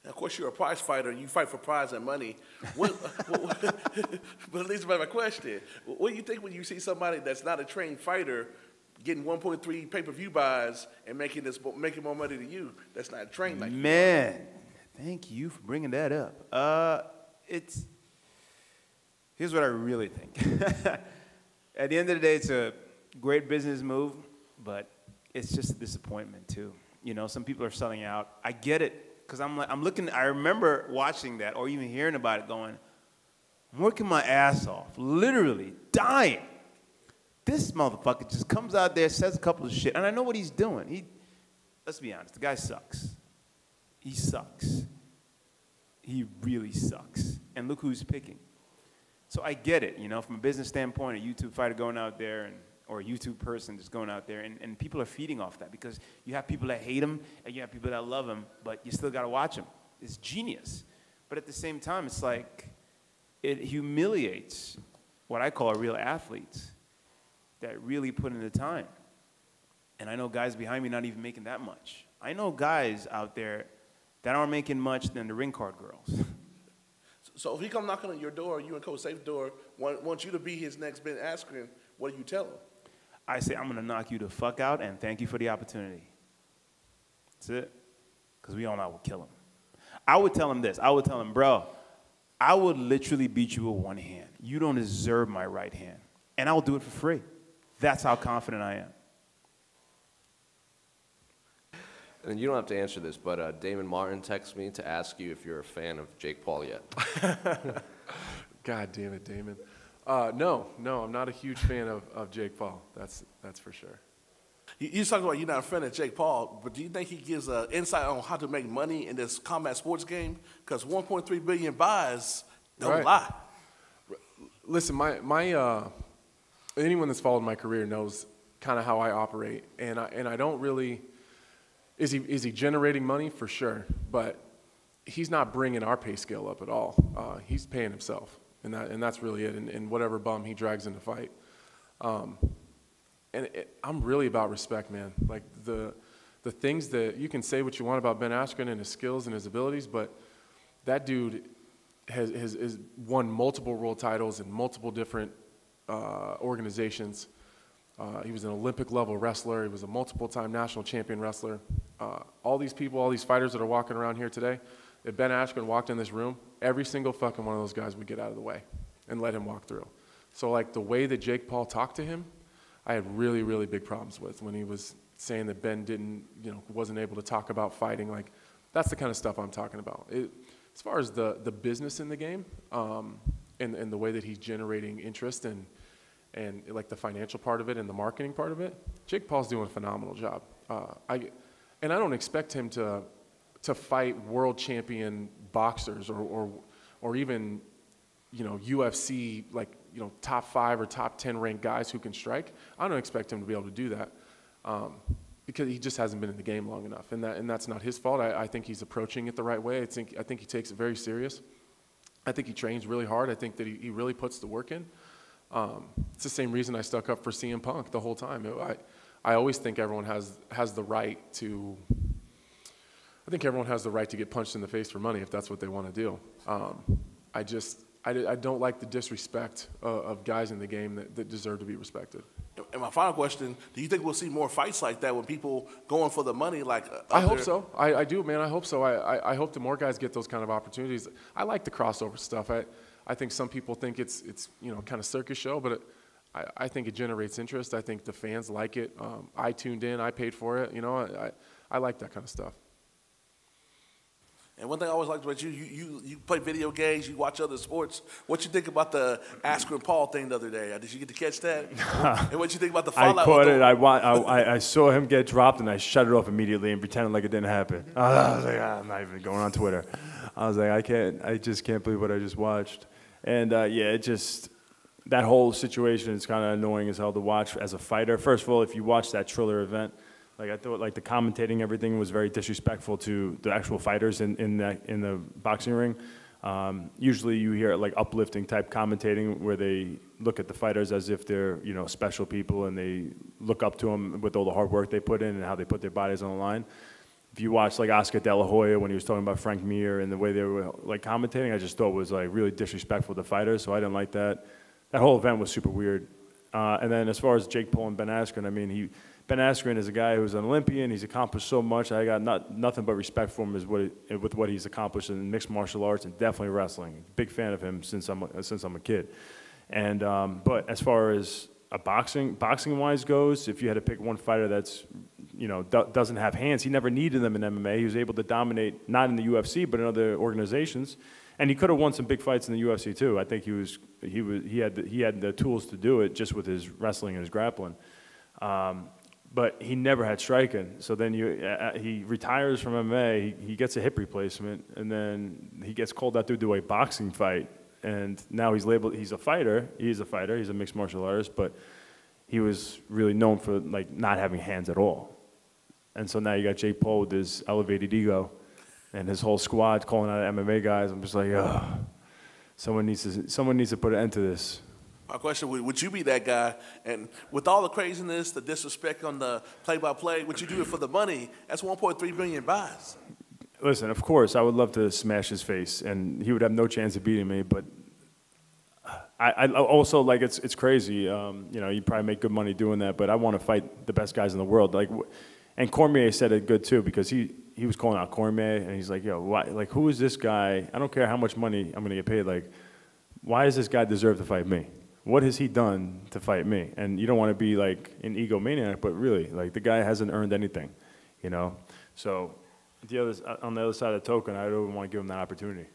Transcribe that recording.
Of course, you're a prize fighter. You fight for prize and money. What, but at least my question: what do you think when you see somebody that's not a trained fighter getting 1.3 pay-per-view buys and making more money than you? That's not trained like you. Man, thank you for bringing that up. Here's what I really think. At the end of the day, it's a great business move, but it's just a disappointment too. You know, some people are selling out. I get it. Because I'm looking, I remember watching that or even hearing about it going, I'm working my ass off, literally dying. This motherfucker just comes out there, says a couple of shit, and I know what he's doing. Let's be honest, the guy sucks. He sucks. He really sucks. And look who's picking. So I get it, you know, from a business standpoint, a YouTube fighter going out there or a YouTube person just going out there, and people are feeding off that because you have people that hate him and you have people that love him, but you still got to watch him. It's genius. But at the same time, it's like it humiliates what I call real athletes that really put in the time. And I know guys behind me not even making that much. I know guys out there that aren't making much than the ring card girls. So if he come knocking on your door, you and Coach Safe's door, wants you to be his next Ben Askren, what do you tell him? I say, I'm going to knock you the fuck out and thank you for the opportunity. That's it. Because we all know I would kill him. I would tell him this. I would tell him, bro, I would literally beat you with one hand. You don't deserve my right hand. And I will do it for free. That's how confident I am. And you don't have to answer this, but Damon Martin texted me to ask you if you're a fan of Jake Paul yet. God damn it, Damon. No, I'm not a huge fan of Jake Paul. That's for sure. You talking about you're not a fan of Jake Paul, but do you think he gives insight on how to make money in this combat sports game? Because 1.3 billion buys don't lie. Listen, my anyone that's followed my career knows kind of how I operate, and I don't really. Is he generating money? For sure, but he's not bringing our pay scale up at all. He's paying himself, and that's really it. And whatever bum he drags in the fight. I'm really about respect, man. Like the things that you can say what you want about Ben Askren and his skills and his abilities, but that dude has won multiple world titles in multiple different organizations. He was an Olympic-level wrestler. He was a multiple-time national champion wrestler. All these people, all these fighters that are walking around here today, if Ben Askren walked in this room, every single fucking one of those guys would get out of the way and let him walk through. So, like, the way that Jake Paul talked to him, I had really, really big problems with when he was saying that Ben wasn't able to talk about fighting. Like, that's the kind of stuff I'm talking about. As far as the business in the game and the way that he's generating interest and like the financial part of it and the marketing part of it, Jake Paul's doing a phenomenal job. I don't expect him to fight world champion boxers or even UFC top 5 or top 10 ranked guys who can strike. I don't expect him to be able to do that because he just hasn't been in the game long enough, and that's not his fault. I think he's approaching it the right way. I think he takes it very serious. I think he trains really hard. I think that he really puts the work in. It's the same reason I stuck up for CM Punk the whole time. I always think everyone has the right to. I think everyone has the right to get punched in the face for money if that's what they want to do. I don't like the disrespect of guys in the game that deserve to be respected. And my final question: do you think we'll see more fights like that when people going for the money? I hope so. I do, man. I hope so. I hope that more guys get those kind of opportunities. I like the crossover stuff. I think some people think it's kind of circus show, but I think it generates interest. I think the fans like it. I tuned in. I paid for it. I like that kind of stuff. And one thing I always liked about you play video games, you watch other sports. What you think about the Askren Paul thing the other day? Did you get to catch that? And what you think about the fallout? I caught it. I saw him get dropped, and I shut it off immediately and pretended like it didn't happen. I was like, I'm not even going on Twitter. I was like, I just can't believe what I just watched. And that whole situation is kind of annoying as hell to watch as a fighter. First of all, if you watch that Triller event, I thought the commentating, everything was very disrespectful to the actual fighters in the boxing ring. Usually you hear uplifting type commentating where they look at the fighters as if they're special people and they look up to them with all the hard work they put in and how they put their bodies on the line. if you watch like Oscar De La Hoya when he was talking about Frank Mir and the way they were like commentating, I just thought was like really disrespectful to fighters. So I didn't like that. That whole event was super weird. And then as far as Jake Paul and Ben Askren, I mean, Ben Askren is a guy who's an Olympian. He's accomplished so much. I got nothing but respect for him with what he's accomplished in mixed martial arts and definitely wrestling. Big fan of him since I'm a kid. And but as far as a boxing wise goes, if you had to pick one fighter that's doesn't have hands, he never needed them in MMA. He was able to dominate not in the UFC but in other organizations, and he could have won some big fights in the UFC too. I think he had the tools to do it just with his wrestling and his grappling. But he never had striking. So then he retires from MMA, he gets a hip replacement, and then he gets called out to do a boxing fight. And now he's labeled, he's a fighter, he's a mixed martial artist, but he was really known for like not having hands at all. And so now you got Jake Paul with his elevated ego and his whole squad calling out MMA guys. I'm just like, someone needs to put an end to this. My question, would you be that guy? And with all the craziness, the disrespect on the play-by-play, would you do it for the money? That's 1.3 billion buys. Listen, of course, I would love to smash his face, and he would have no chance of beating me. But I also, like, it's crazy. You probably make good money doing that, but I want to fight the best guys in the world. Like, and Cormier said it good too, because he was calling out Cormier, and he's like, yo, why? Like, who is this guy? I don't care how much money I'm gonna get paid. Like, why does this guy deserve to fight me? What has he done to fight me? And you don't want to be like an egomaniac, but really, like, the guy hasn't earned anything, So on the other side of the token, I don't even want to give him that opportunity.